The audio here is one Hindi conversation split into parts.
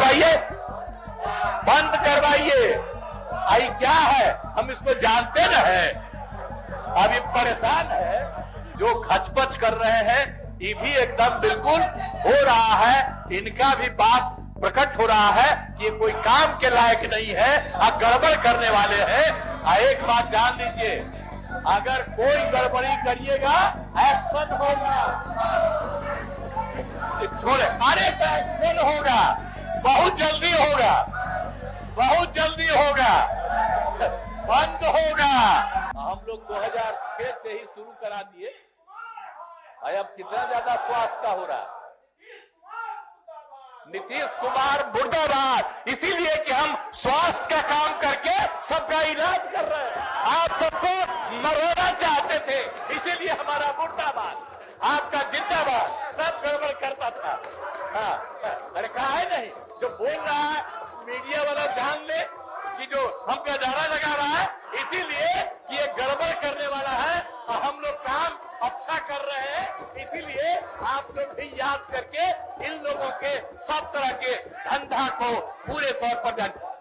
करवाइए, बंद करवाइए। आई क्या है, हम इसको जानते न है। अभी परेशान है जो खचपच कर रहे हैं, ये भी एकदम बिल्कुल हो रहा है। इनका भी बात प्रकट हो रहा है कि कोई काम के लायक नहीं है और गड़बड़ करने वाले हैं। एक बात जान लीजिए, अगर कोई गड़बड़ी करिएगा एक्शन होगा। छोड़े, अरे एक्शन होगा, बहुत जल्दी होगा, बहुत जल्दी होगा, बंद होगा। हम लोग 2006 से ही शुरू करा दिए। अब कितना ज्यादा स्वास्थ्य का हो रहा है। नीतीश कुमार मुर्दाबाद, इसीलिए कि हम स्वास्थ्य का काम करके सबका इलाज कर रहे हैं। आप सबको मरोना चाहते थे, इसीलिए हमारा मुर्दाबाद, आपका जिंदाबाद। सब गड़बड़ करता था। अरे कहा है नहीं, जो बोल रहा है मीडिया वाला जान ले कि जो हमका नारा लगा रहा है, इसीलिए कि ये गड़बड़ करने वाला है और हम लोग काम अच्छा कर रहे हैं। इसीलिए आप लोग भी याद करके इन लोगों के सब तरह के धंधा को पूरे तौर पर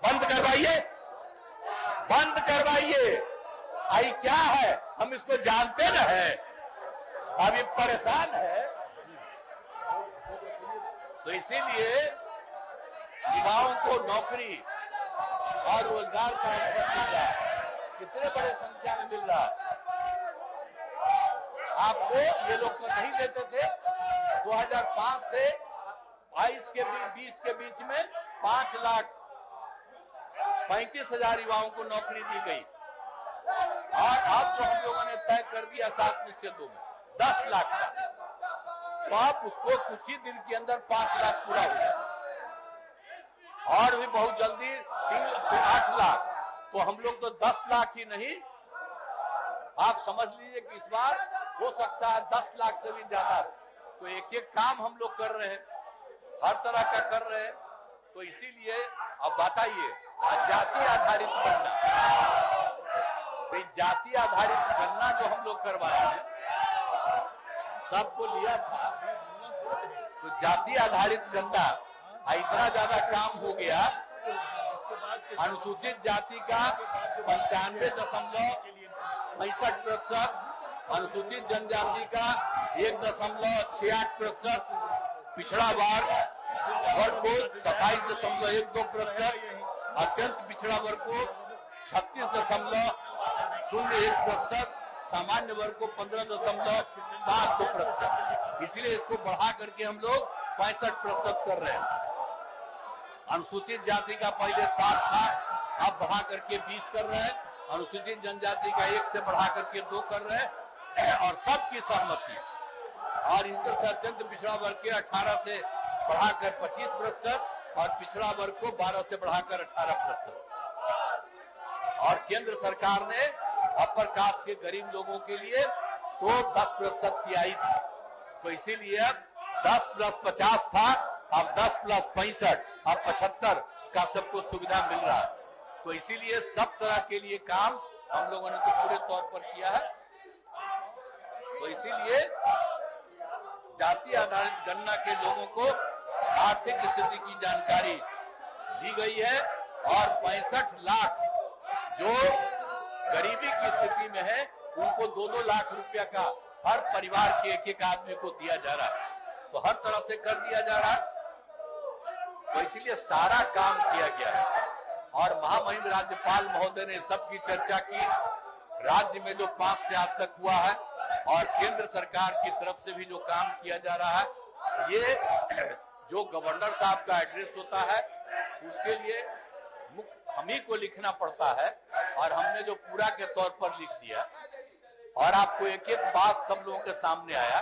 बंद करवाइए, बंद करवाइए। आई क्या है, हम इसको जानते न है। अभी परेशान है, तो इसीलिए युवाओं को नौकरी और रोजगार का अवसर मिल रहा है। कितने बड़े संख्या में मिल रहा है। आपको ये लोग तो नहीं देते थे। 2005 से 20 के बीच में 5,35,000 युवाओं को नौकरी दी गई। और अब जो हम लोगों ने तय कर दिया 7 निश्चितों में 10 लाख का, तो आप उसको कुछ ही दिन के अंदर 5 लाख पूरा हो गया। और भी बहुत जल्दी 8 लाख, तो हम लोग तो 10 लाख ही नहीं, आप समझ लीजिए कि इस बार हो सकता है 10 लाख से भी ज्यादा। तो एक एक काम हम लोग कर रहे हैं, हर तरह का कर रहे हैं। तो इसीलिए अब बताइए, जाति आधारित गणना, जाति आधारित गणना जो हम लोग करवाए हैं, सबको लिया था। तो जाति आधारित गणना इतना ज्यादा काम हो गया। अनुसूचित जाति का 95.65%, अनुसूचित जनजाति का 1.68%, पिछड़ा वर्ग को 27.12%, अत्यंत पिछड़ा वर्ग को 36.01%, सामान्य वर्ग को 15.72%। इसलिए इसको बढ़ा करके हम लोग 65% कर रहे हैं। अनुसूचित जाति का पहले 7 था, अब बढ़ा करके 20 कर रहे हैं। अनुसूचित जनजाति का 1 से बढ़ा करके 2 कर रहे हैं। और सबकी सहमति, और इनके से अत्यंत पिछड़ा वर्ग के 18 से बढ़ाकर 25% और पिछड़ा वर्ग को 12 से बढ़ाकर 18%। और केंद्र सरकार ने अपर कास्ट के गरीब लोगों के लिए तो 10% की आई थी। तो इसीलिए 10 + 50 था, अब 10 + 65, अब 75 का सबको सुविधा मिल रहा है। तो इसीलिए सब तरह के लिए काम हम लोगों ने तो पूरे तौर पर किया है। तो इसीलिए जाति आधारित गणना के लोगों को आर्थिक स्थिति की जानकारी दी गई है। और 65 लाख जो गरीबी की स्थिति में है, उनको 2-2 लाख रुपया का हर परिवार के एक आदमी को दिया जा रहा है। तो हर तरह से कर दिया जा रहा है। तो इसीलिए सारा काम किया गया है। और महामहिम राज्यपाल महोदय ने सबकी चर्चा की। राज्य में जो 5 से आज तक हुआ है और केंद्र सरकार की तरफ से भी जो काम किया जा रहा है, ये जो गवर्नर साहब का एड्रेस होता है, उसके लिए हम ही को लिखना पड़ता है। और हमने जो पूरा के तौर पर लिख दिया, और आपको एक एक बात सब लोगों के सामने आया।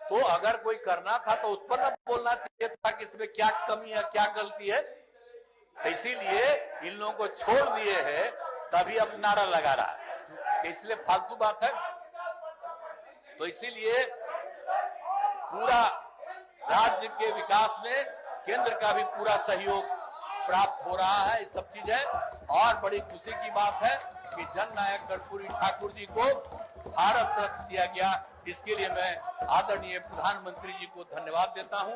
तो अगर कोई करना था तो उस पर न बोलना चाहिए था कि इसमें क्या कमी है, क्या गलती है। इसीलिए इन लोगों को छोड़ दिए हैं, तभी अब नारा लगा रहा है। इसलिए फालतू बात है। तो इसीलिए पूरा राज्य के विकास में केंद्र का भी पूरा सहयोग प्राप्त हो रहा है। ये सब चीज है। और बड़ी खुशी की बात है कि जननायक कर्पूरी ठाकुर जी को भारत रत्न दिया गया। इसके लिए मैं आदरणीय प्रधानमंत्री जी को धन्यवाद देता हूं।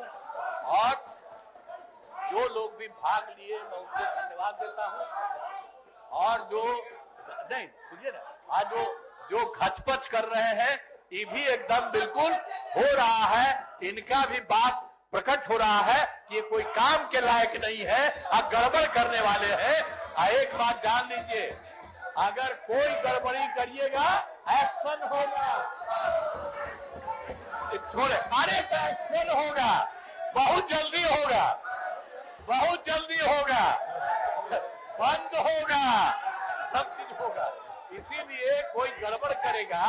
और जो लोग भी भाग लिए मैं उनको धन्यवाद देता हूं। और जो नहीं सुनिए ना, आज जो घचपच कर रहे हैं ये भी एकदम बिल्कुल हो रहा है, इनका भी बात प्रकट हो रहा है कि ये कोई काम के लायक नहीं है, अब गड़बड़ करने वाले हैं। एक बात जान लीजिए, अगर कोई गड़बड़ी करिएगा एक्शन होगा, छोड़े अरे एक्शन होगा, बहुत जल्दी होगा, बहुत जल्दी होगा, बंद होगा, सब चीज होगा। इसीलिए कोई गड़बड़ करेगा